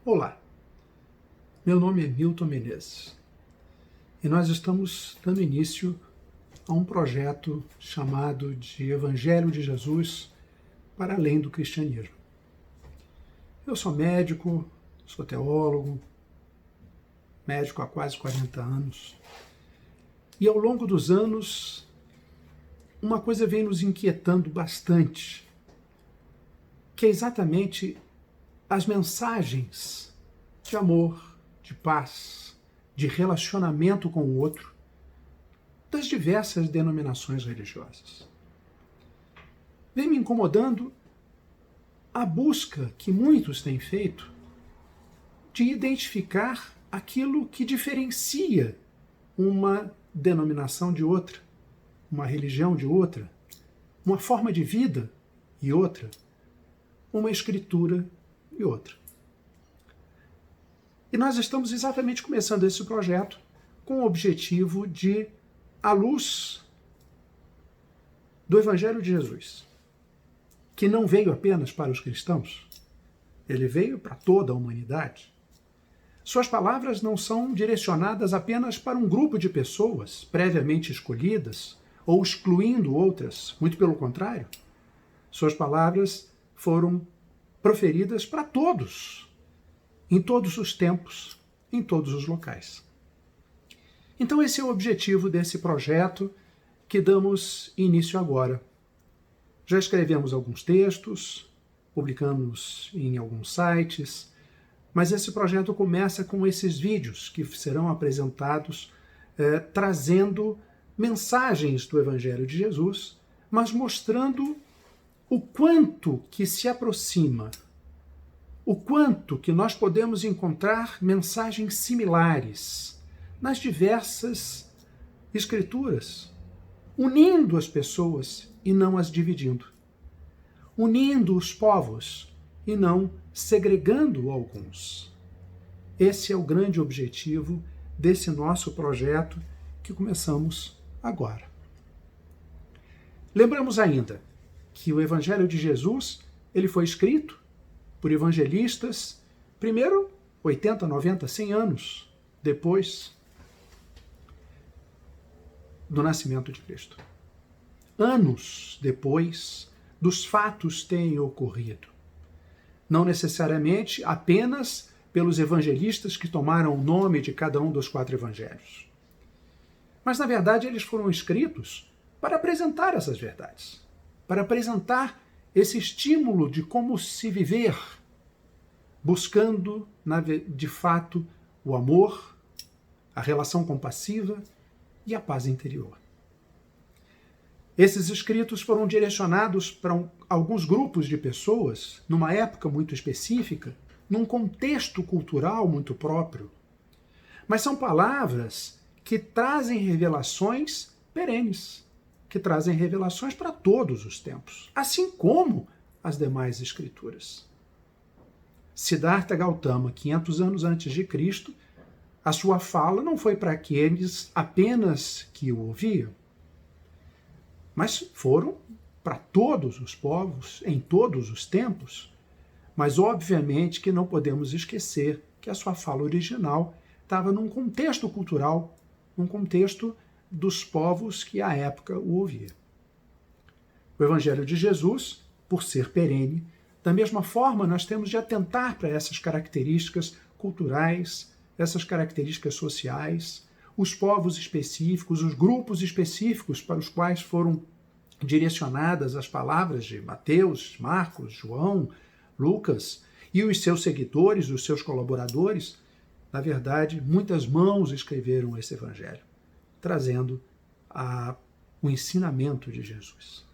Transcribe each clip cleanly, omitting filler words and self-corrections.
Olá, meu nome é Milton Menezes e nós estamos dando início a um projeto chamado de Evangelho de Jesus para além do cristianismo. Eu sou médico, sou teólogo, médico há quase 40 anos e ao longo dos anos uma coisa vem nos inquietando bastante, que é exatamente as mensagens de amor, de paz, de relacionamento com o outro, das diversas denominações religiosas. Vem me incomodando a busca que muitos têm feito de identificar aquilo que diferencia uma denominação de outra, uma religião de outra, uma forma de vida e outra, uma escritura e outra. E nós estamos exatamente começando esse projeto com o objetivo de, à luz do Evangelho de Jesus, que não veio apenas para os cristãos, ele veio para toda a humanidade. Suas palavras não são direcionadas apenas para um grupo de pessoas previamente escolhidas ou excluindo outras, muito pelo contrário. Suas palavras foram proferidas para todos, em todos os tempos, em todos os locais. Então esse é o objetivo desse projeto que damos início agora. Já escrevemos alguns textos, publicamos em alguns sites, mas esse projeto começa com esses vídeos que serão apresentados trazendo mensagens do Evangelho de Jesus, mas mostrando o quanto que se aproxima, o quanto que nós podemos encontrar mensagens similares nas diversas escrituras, unindo as pessoas e não as dividindo, unindo os povos e não segregando alguns. Esse é o grande objetivo desse nosso projeto que começamos agora. Lembramos ainda que o Evangelho de Jesus ele foi escrito por evangelistas, primeiro 80, 90, 100 anos depois do nascimento de Cristo. Anos depois dos fatos terem ocorrido. Não necessariamente apenas pelos evangelistas que tomaram o nome de cada um dos 4 evangelhos. Mas, na verdade, eles foram escritos para apresentar essas verdades, para apresentar esse estímulo de como se viver, buscando, de fato, o amor, a relação compassiva e a paz interior. Esses escritos foram direcionados para alguns grupos de pessoas, numa época muito específica, num contexto cultural muito próprio. Mas são palavras que trazem revelações perenes, que trazem revelações para todos os tempos, assim como as demais escrituras. Siddhartha Gautama, 500 anos antes de Cristo, a sua fala não foi para aqueles apenas que o ouviam, mas foram para todos os povos, em todos os tempos. Mas obviamente que não podemos esquecer que a sua fala original estava num contexto cultural, num contexto dos povos que à época o ouviam. O Evangelho de Jesus, por ser perene, da mesma forma nós temos de atentar para essas características culturais, essas características sociais, os povos específicos, os grupos específicos para os quais foram direcionadas as palavras de Mateus, Marcos, João, Lucas e os seus seguidores, os seus colaboradores. Na verdade, muitas mãos escreveram esse evangelho, trazendo o ensinamento de Jesus.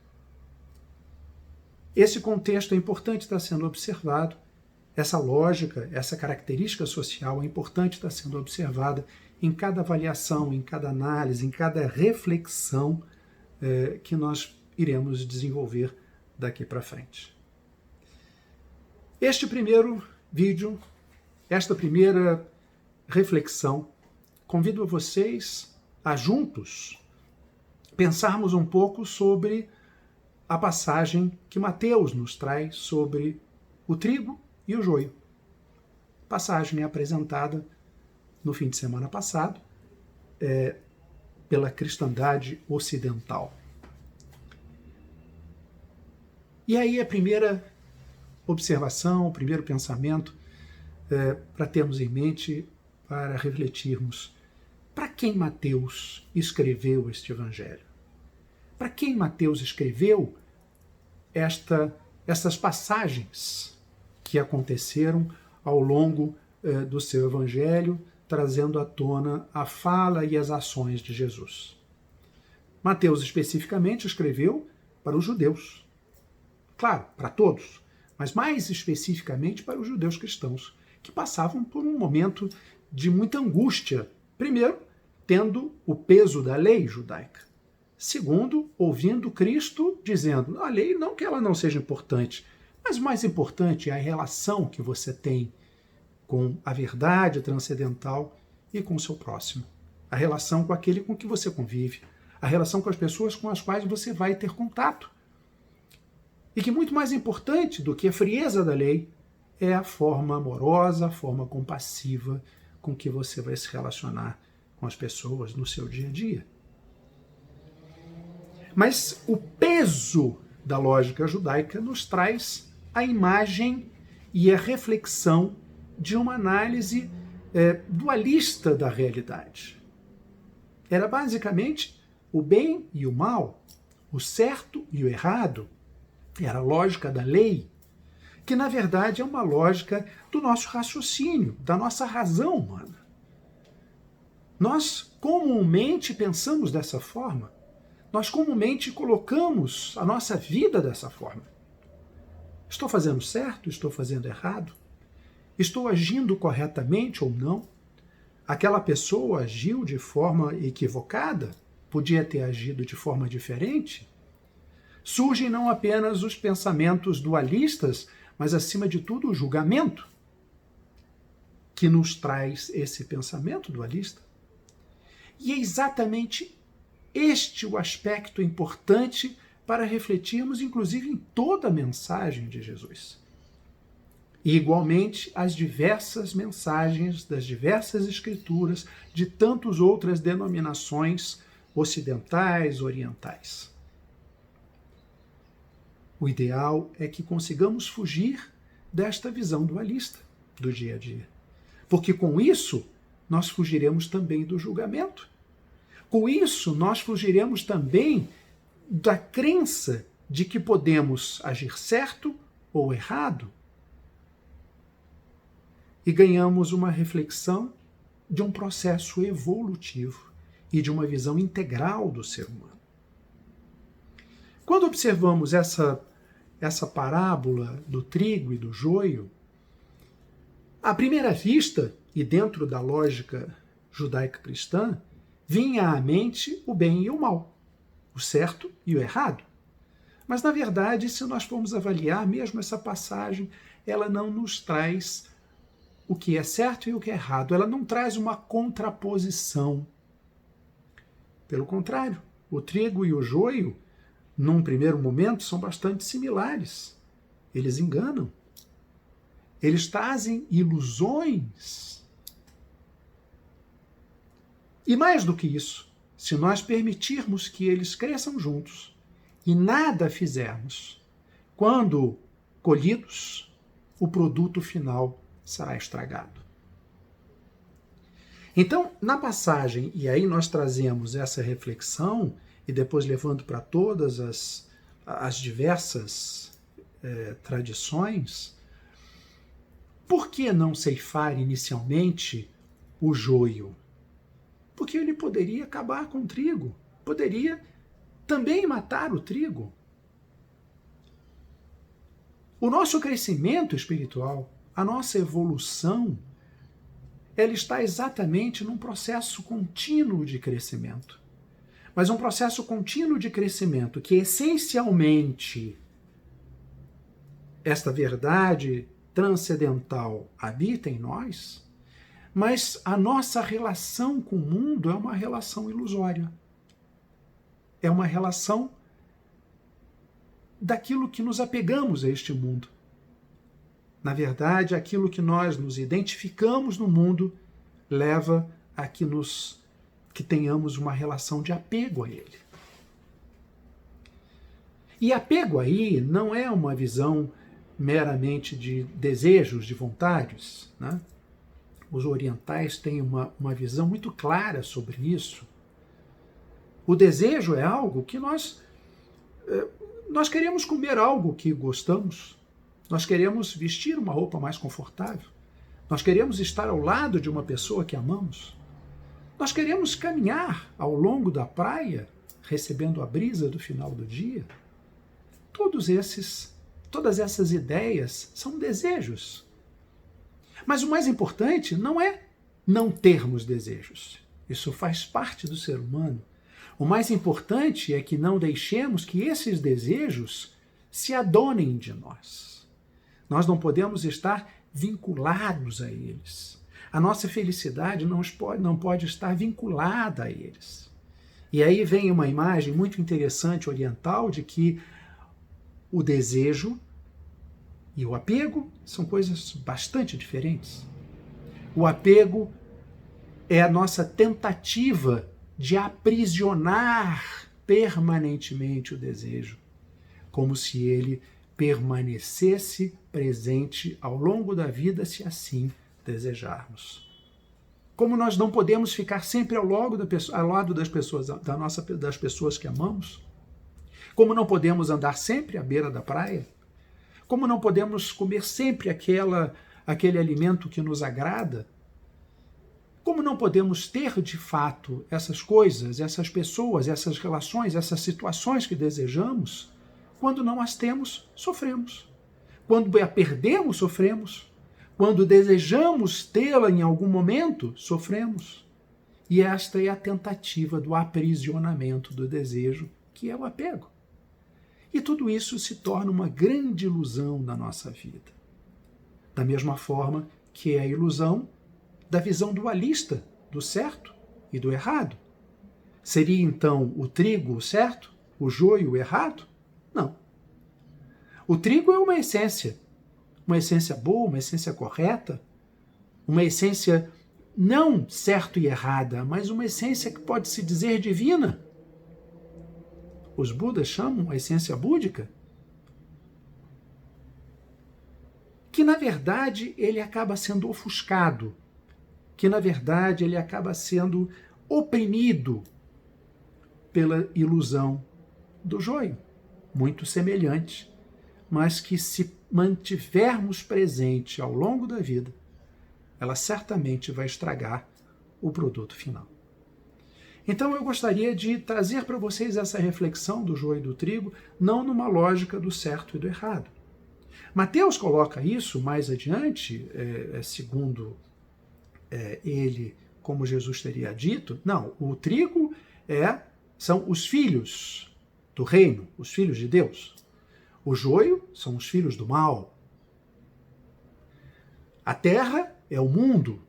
Esse contexto é importante estar sendo observado, essa lógica, essa característica social é importante estar sendo observada em cada avaliação, em cada análise, em cada reflexão que nós iremos desenvolver daqui para frente. Este primeiro vídeo, esta primeira reflexão, convido a vocês a juntos pensarmos um pouco sobre a passagem que Mateus nos traz sobre o trigo e o joio. passagem é apresentada no fim de semana passado pela cristandade ocidental. E aí a primeira observação, o primeiro pensamento para termos em mente, para refletirmos, para quem Mateus escreveu este evangelho? Para quem Mateus escreveu essas passagens que aconteceram ao longo do seu evangelho, trazendo à tona a fala e as ações de Jesus? Mateus especificamente escreveu para os judeus. Claro, para todos, mas mais especificamente para os judeus cristãos, que passavam por um momento de muita angústia. Primeiro, tendo o peso da lei judaica. Segundo, ouvindo Cristo dizendo, a lei não que ela não seja importante, mas o mais importante é a relação que você tem com a verdade transcendental e com o seu próximo. A relação com aquele com que você convive. A relação com as pessoas com as quais você vai ter contato. E que muito mais importante do que a frieza da lei é a forma amorosa, a forma compassiva com que você vai se relacionar com as pessoas no seu dia a dia. Mas o peso da lógica judaica nos traz a imagem e a reflexão de uma análise dualista da realidade. Era basicamente o bem e o mal, o certo e o errado. Era a lógica da lei, que na verdade é uma lógica do nosso raciocínio, da nossa razão humana. Nós comumente pensamos dessa forma. Nós comumente colocamos a nossa vida dessa forma. Estou fazendo certo? Estou fazendo errado? Estou agindo corretamente ou não? Aquela pessoa agiu de forma equivocada? Podia ter agido de forma diferente? Surgem não apenas os pensamentos dualistas, mas acima de tudo o julgamento que nos traz esse pensamento dualista. E é exatamente este o aspecto importante para refletirmos, inclusive, em toda a mensagem de Jesus. E, igualmente, as diversas mensagens das diversas escrituras de tantas outras denominações ocidentais, orientais. O ideal é que consigamos fugir desta visão dualista do dia a dia. Porque com isso, nós fugiremos também do julgamento. Com isso, nós fugiremos também da crença de que podemos agir certo ou errado. E ganhamos uma reflexão de um processo evolutivo e de uma visão integral do ser humano. Quando observamos essa parábola do trigo e do joio, à primeira vista, e dentro da lógica judaico-cristã, vinha à mente o bem e o mal, o certo e o errado. Mas, na verdade, se nós formos avaliar mesmo essa passagem, ela não nos traz o que é certo e o que é errado. Ela não traz uma contraposição. Pelo contrário, o trigo e o joio, num primeiro momento, são bastante similares. Eles enganam. Eles trazem ilusões. E mais do que isso, se nós permitirmos que eles cresçam juntos e nada fizermos, quando colhidos, o produto final será estragado. Então, na passagem, e aí nós trazemos essa reflexão, e depois levando para todas as diversas tradições, por que não ceifar inicialmente o joio? Porque ele poderia acabar com o trigo, poderia também matar o trigo. O nosso crescimento espiritual, a nossa evolução, ela está exatamente num processo contínuo de crescimento. Mas um processo contínuo de crescimento que essencialmente esta verdade transcendental habita em nós, mas a nossa relação com o mundo é uma relação ilusória. É uma relação daquilo que nos apegamos a este mundo. Na verdade, aquilo que nós nos identificamos no mundo leva a que tenhamos uma relação de apego a ele. E apego aí não é uma visão meramente de desejos, de vontades, né? Os orientais têm uma visão muito clara sobre isso. O desejo é algo que nós queremos comer algo que gostamos, nós queremos vestir uma roupa mais confortável, nós queremos estar ao lado de uma pessoa que amamos, nós queremos caminhar ao longo da praia, recebendo a brisa do final do dia. Todas essas ideias são desejos. Mas o mais importante não é não termos desejos. Isso faz parte do ser humano. O mais importante é que não deixemos que esses desejos se adonem de nós. Nós não podemos estar vinculados a eles. A nossa felicidade não pode estar vinculada a eles. E aí vem uma imagem muito interessante oriental de que o desejo e o apego são coisas bastante diferentes. O apego é a nossa tentativa de aprisionar permanentemente o desejo, como se ele permanecesse presente ao longo da vida, se assim desejarmos. Como nós não podemos ficar sempre ao lado das pessoas que amamos, como não podemos andar sempre à beira da praia, como não podemos comer sempre aquele alimento que nos agrada, como não podemos ter de fato essas coisas, essas pessoas, essas relações, essas situações que desejamos, quando não as temos, sofremos. Quando a perdemos, sofremos. Quando desejamos tê-la em algum momento, sofremos. E esta é a tentativa do aprisionamento do desejo, que é o apego. E tudo isso se torna uma grande ilusão na nossa vida. Da mesma forma que é a ilusão da visão dualista do certo e do errado. Seria então o trigo o certo, o joio o errado? Não. O trigo é uma essência boa, uma essência correta, uma essência não certo e errada, mas uma essência que pode se dizer divina. Os Budas chamam a essência búdica, que na verdade ele acaba sendo ofuscado, que na verdade ele acaba sendo oprimido pela ilusão do joio, muito semelhante, mas que se mantivermos presente ao longo da vida, ela certamente vai estragar o produto final. Então eu gostaria de trazer para vocês essa reflexão do joio e do trigo, não numa lógica do certo e do errado. Mateus coloca isso mais adiante, segundo ele, como Jesus teria dito. Não, o trigo são os filhos do reino, os filhos de Deus. O joio são os filhos do mal. A terra é o mundo.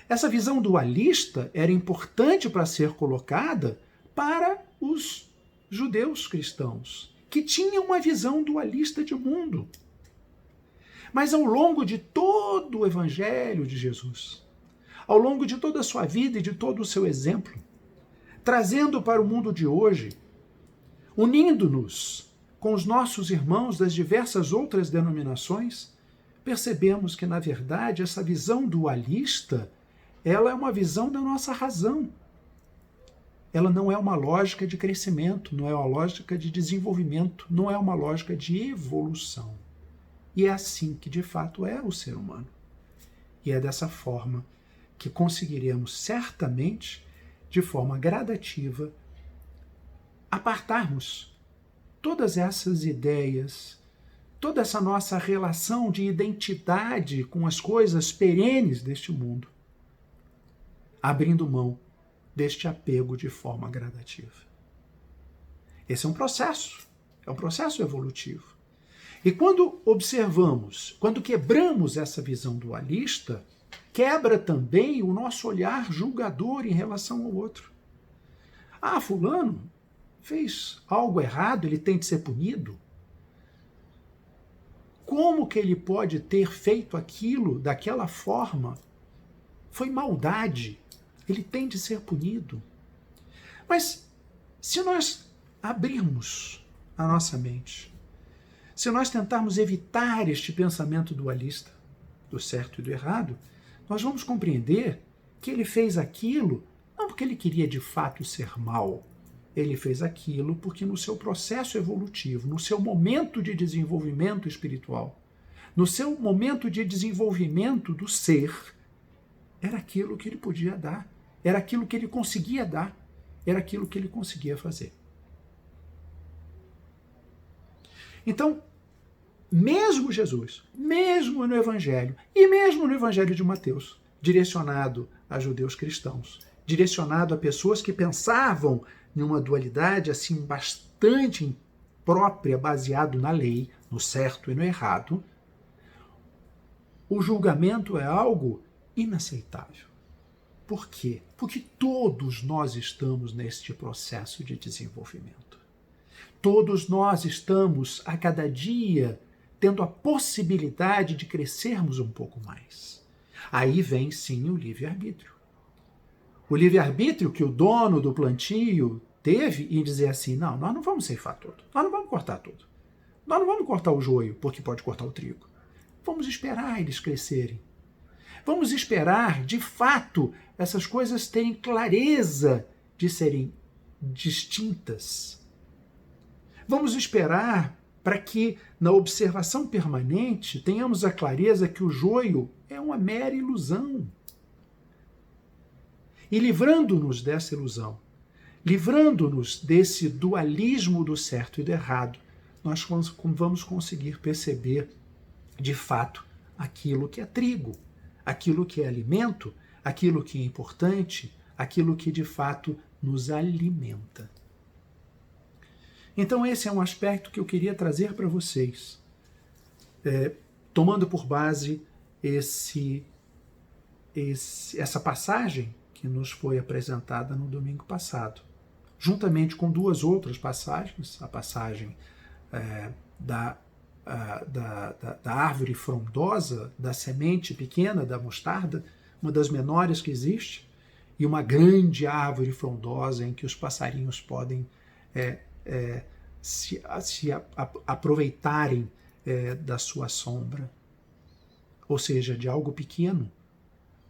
Essa visão dualista era importante para ser colocada para os judeus cristãos, que tinham uma visão dualista de mundo. Mas ao longo de todo o Evangelho de Jesus, ao longo de toda a sua vida e de todo o seu exemplo, trazendo para o mundo de hoje, unindo-nos com os nossos irmãos das diversas outras denominações, percebemos que, na verdade, essa visão dualista, ela é uma visão da nossa razão. Ela não é uma lógica de crescimento, não é uma lógica de desenvolvimento, não é uma lógica de evolução. E é assim que, de fato, é o ser humano. E é dessa forma que conseguiremos, certamente, de forma gradativa, apartarmos todas essas ideias, toda essa nossa relação de identidade com as coisas perenes deste mundo, abrindo mão deste apego de forma gradativa. Esse é um processo evolutivo. E quando observamos, quando quebramos essa visão dualista, quebra também o nosso olhar julgador em relação ao outro. Ah, fulano fez algo errado, ele tem de ser punido. como que ele pode ter feito aquilo daquela forma? Foi maldade. Ele tem de ser punido. Mas se nós abrirmos a nossa mente, se nós tentarmos evitar este pensamento dualista, do certo e do errado, nós vamos compreender que ele fez aquilo não porque ele queria de fato ser mal. Ele fez aquilo porque no seu processo evolutivo, no seu momento de desenvolvimento espiritual, no seu momento de desenvolvimento do ser, era aquilo que ele podia dar, era aquilo que ele conseguia dar, era aquilo que ele conseguia fazer. Então, mesmo Jesus, mesmo no Evangelho, e mesmo no Evangelho de Mateus, direcionado a judeus cristãos, direcionado a pessoas que pensavam em uma dualidade assim bastante imprópria, baseado na lei, no certo e no errado, o julgamento é algo inaceitável. Por quê? Porque todos nós estamos neste processo de desenvolvimento. Todos nós estamos, a cada dia, tendo a possibilidade de crescermos um pouco mais. Aí vem, sim, o livre-arbítrio. O livre-arbítrio que o dono do plantio teve em dizer assim, não, nós não vamos ceifar tudo, nós não vamos cortar tudo. Nós não vamos cortar o joio, porque pode cortar o trigo. Vamos esperar eles crescerem. Vamos esperar, de fato, essas coisas terem clareza de serem distintas. Vamos esperar para que, na observação permanente, tenhamos a clareza que o joio é uma mera ilusão. E livrando-nos dessa ilusão, livrando-nos desse dualismo do certo e do errado, nós vamos conseguir perceber, de fato, aquilo que é trigo, aquilo que é alimento, aquilo que é importante, aquilo que, de fato, nos alimenta. Então esse é um aspecto que eu queria trazer para vocês, tomando por base essa passagem que nos foi apresentada no domingo passado, juntamente com duas outras passagens, a passagem da árvore frondosa, da semente pequena da mostarda, uma das menores que existe, e uma grande árvore frondosa em que os passarinhos podem se aproveitarem da sua sombra. Ou seja, de algo pequeno,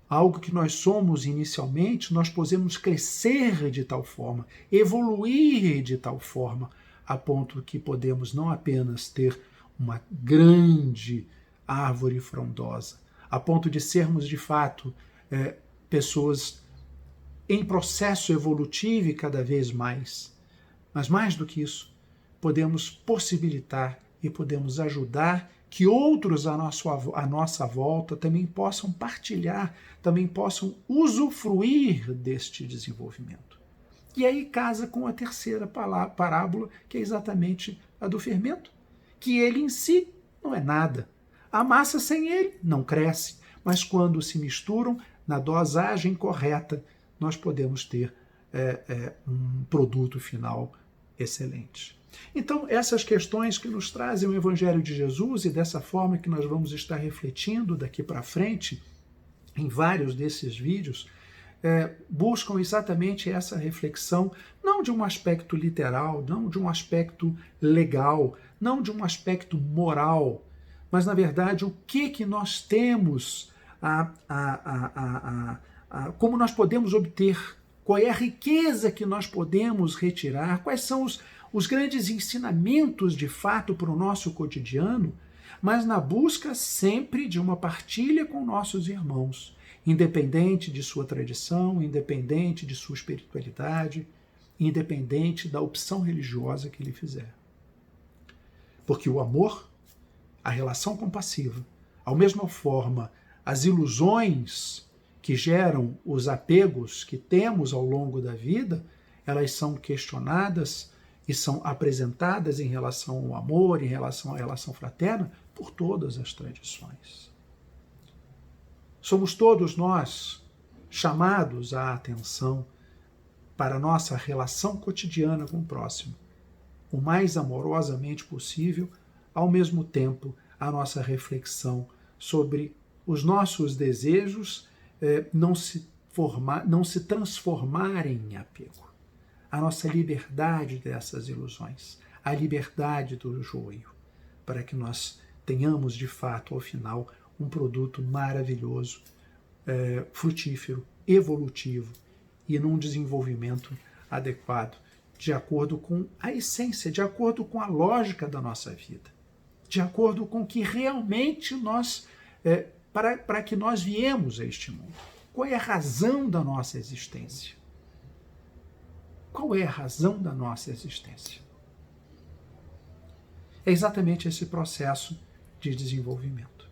algo que nós somos inicialmente, nós podemos crescer de tal forma, evoluir de tal forma, a ponto que podemos não apenas ter uma grande árvore frondosa, a ponto de sermos de fato pessoas em processo evolutivo e cada vez mais. Mas mais do que isso, podemos possibilitar e podemos ajudar que outros à nossa volta também possam partilhar, também possam usufruir deste desenvolvimento. E aí casa com a terceira parábola, que é exatamente a do fermento, que ele em si não é nada. A massa sem ele não cresce, mas quando se misturam na dosagem correta, nós podemos ter um produto final excelente. Então, essas questões que nos trazem o Evangelho de Jesus e dessa forma que nós vamos estar refletindo daqui para frente, em vários desses vídeos, buscam exatamente essa reflexão, não de um aspecto literal, não de um aspecto legal, não de um aspecto moral, mas, na verdade, o que nós temos, como nós podemos obter, qual é a riqueza que nós podemos retirar, quais são os grandes ensinamentos, de fato, para o nosso cotidiano, mas na busca sempre de uma partilha com nossos irmãos, independente de sua tradição, independente de sua espiritualidade, independente da opção religiosa que ele fizer. Porque o amor, a relação compassiva, ao mesma forma, as ilusões que geram os apegos que temos ao longo da vida, elas são questionadas e são apresentadas em relação ao amor, em relação à relação fraterna, por todas as tradições. Somos todos nós chamados à atenção para a nossa relação cotidiana com o próximo, o mais amorosamente possível, ao mesmo tempo a nossa reflexão sobre os nossos desejos não se transformarem em apego. A nossa liberdade dessas ilusões, a liberdade do joio, para que nós tenhamos, de fato, ao final, um produto maravilhoso, frutífero, evolutivo e num desenvolvimento adequado, de acordo com a essência, de acordo com a lógica da nossa vida, de acordo com o que realmente nós, para que nós viemos a este mundo. Qual é a razão da nossa existência? Qual é a razão da nossa existência? É exatamente esse processo de desenvolvimento.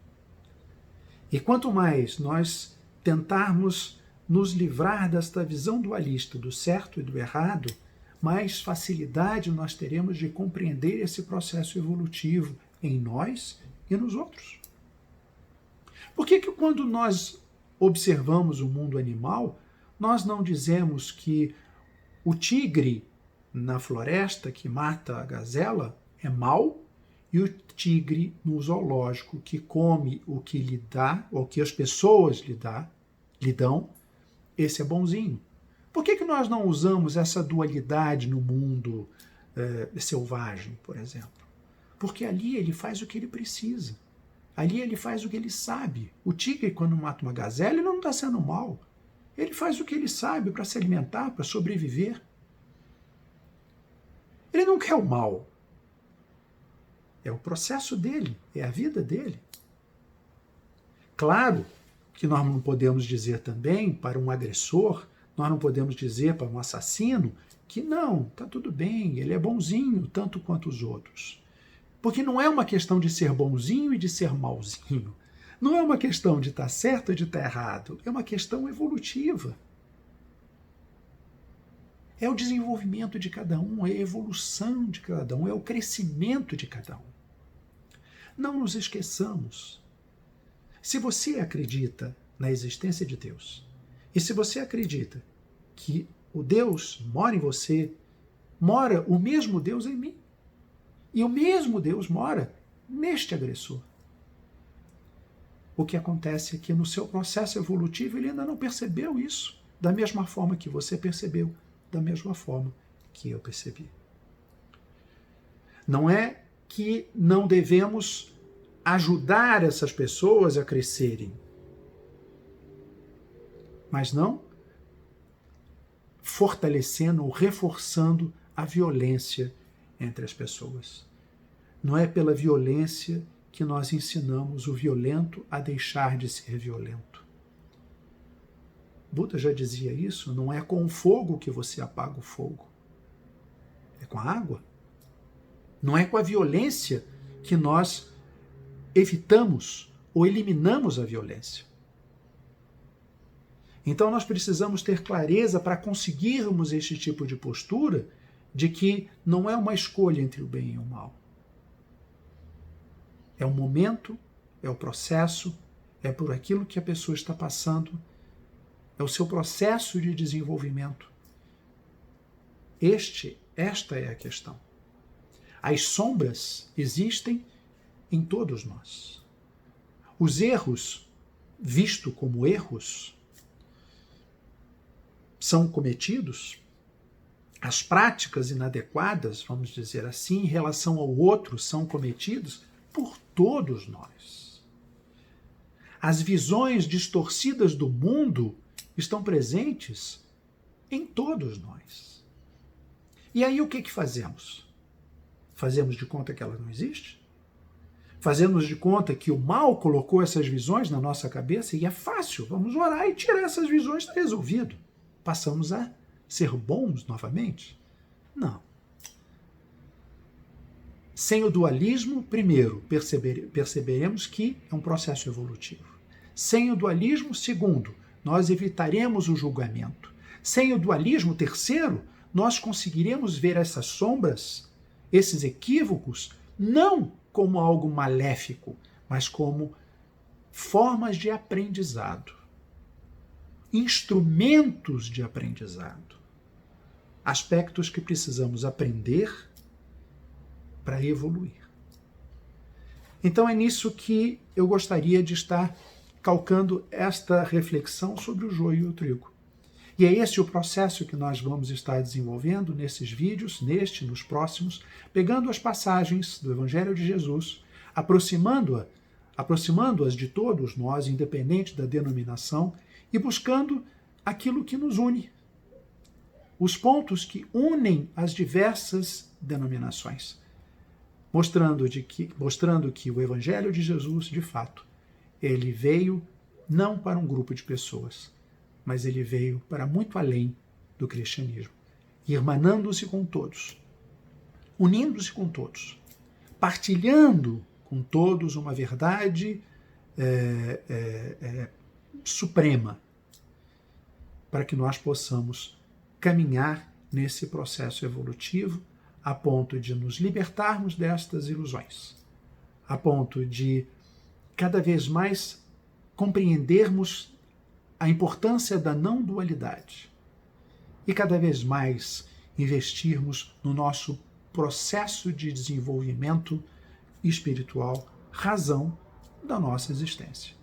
E quanto mais nós tentarmos nos livrar desta visão dualista do certo e do errado, mais facilidade nós teremos de compreender esse processo evolutivo em nós e nos outros. Por que quando nós observamos o mundo animal, nós não dizemos que o tigre na floresta que mata a gazela é mau e o tigre no zoológico que come o que lhe dá, ou que as pessoas lhe dão, esse é bonzinho? Por que nós não usamos essa dualidade no mundo selvagem, por exemplo? Porque ali ele faz o que ele precisa. Ali ele faz o que ele sabe. O tigre, quando mata uma gazela, ele não está sendo mau. Ele faz o que ele sabe para se alimentar, para sobreviver. Ele não quer o mal. É o processo dele, é a vida dele. Claro que nós não podemos dizer também para um agressor, nós não podemos dizer para um assassino que não, está tudo bem, ele é bonzinho tanto quanto os outros. Porque não é uma questão de ser bonzinho e de ser mauzinho. Não é uma questão de estar certo ou de estar errado. É uma questão evolutiva. É o desenvolvimento de cada um, é a evolução de cada um, é o crescimento de cada um. Não nos esqueçamos. Se você acredita na existência de Deus, e se você acredita que o Deus mora em você, mora o mesmo Deus em mim. E o mesmo Deus mora neste agressor. O que acontece é que no seu processo evolutivo ele ainda não percebeu isso, da mesma forma que você percebeu, da mesma forma que eu percebi. Não é que não devemos ajudar essas pessoas a crescerem, mas não fortalecendo ou reforçando a violência entre as pessoas. Não é pela violência que nós ensinamos o violento a deixar de ser violento. Buda já dizia isso, não é com o fogo que você apaga o fogo, é com a água. Não é com a violência que nós evitamos ou eliminamos a violência. Então nós precisamos ter clareza para conseguirmos este tipo de postura de que não é uma escolha entre o bem e o mal. É o momento, é o processo, é por aquilo que a pessoa está passando, é o seu processo de desenvolvimento. Esta é a questão. As sombras existem em todos nós. Os erros, vistos como erros, são cometidos. As práticas inadequadas, vamos dizer assim, em relação ao outro, são cometidos por todos nós. As visões distorcidas do mundo estão presentes em todos nós. E aí o que fazemos? Fazemos de conta que ela não existe? Fazemos de conta que o mal colocou essas visões na nossa cabeça e é fácil, vamos orar e tirar essas visões, está resolvido. Passamos a ser bons novamente? Não. Sem o dualismo, primeiro, perceberemos que é um processo evolutivo. Sem o dualismo, segundo, nós evitaremos o julgamento. Sem o dualismo, terceiro, nós conseguiremos ver essas sombras, esses equívocos, não como algo maléfico, mas como formas de aprendizado, instrumentos de aprendizado, aspectos que precisamos aprender para evoluir. Então é nisso que eu gostaria de estar calcando esta reflexão sobre o joio e o trigo. E é esse o processo que nós vamos estar desenvolvendo nesses vídeos, nos próximos, pegando as passagens do Evangelho de Jesus, aproximando-as de todos nós, independente da denominação, e buscando aquilo que nos une, os pontos que unem as diversas denominações, mostrando que o Evangelho de Jesus, de fato, ele veio não para um grupo de pessoas, mas ele veio para muito além do cristianismo, irmanando-se com todos, unindo-se com todos, partilhando com todos uma verdade suprema, para que nós possamos caminhar nesse processo evolutivo a ponto de nos libertarmos destas ilusões, a ponto de cada vez mais compreendermos a importância da não dualidade e cada vez mais investirmos no nosso processo de desenvolvimento espiritual, razão da nossa existência.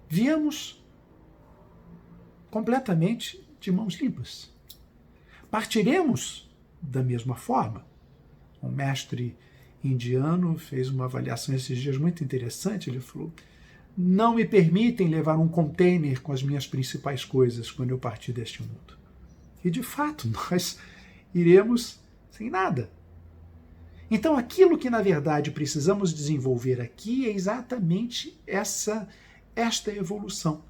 Viemos completamente de mãos limpas. Partiremos da mesma forma. Um mestre indiano fez uma avaliação esses dias muito interessante. Ele falou: não me permitem levar um container com as minhas principais coisas quando eu partir deste mundo. E de fato, nós iremos sem nada. Então, aquilo que na verdade precisamos desenvolver aqui é exatamente esta evolução,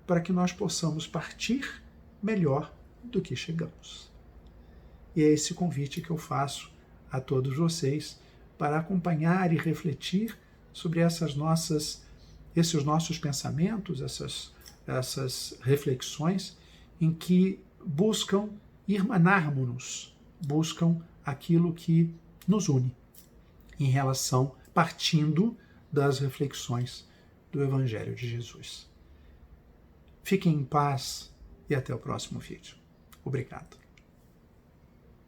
para que nós possamos partir melhor do que chegamos. E é esse convite que eu faço a todos vocês para acompanhar e refletir sobre esses nossos pensamentos, essas reflexões em que buscam irmanarmos-nos, buscam aquilo que nos une em relação, partindo das reflexões do Evangelho de Jesus. Fiquem em paz e até o próximo vídeo. Obrigado.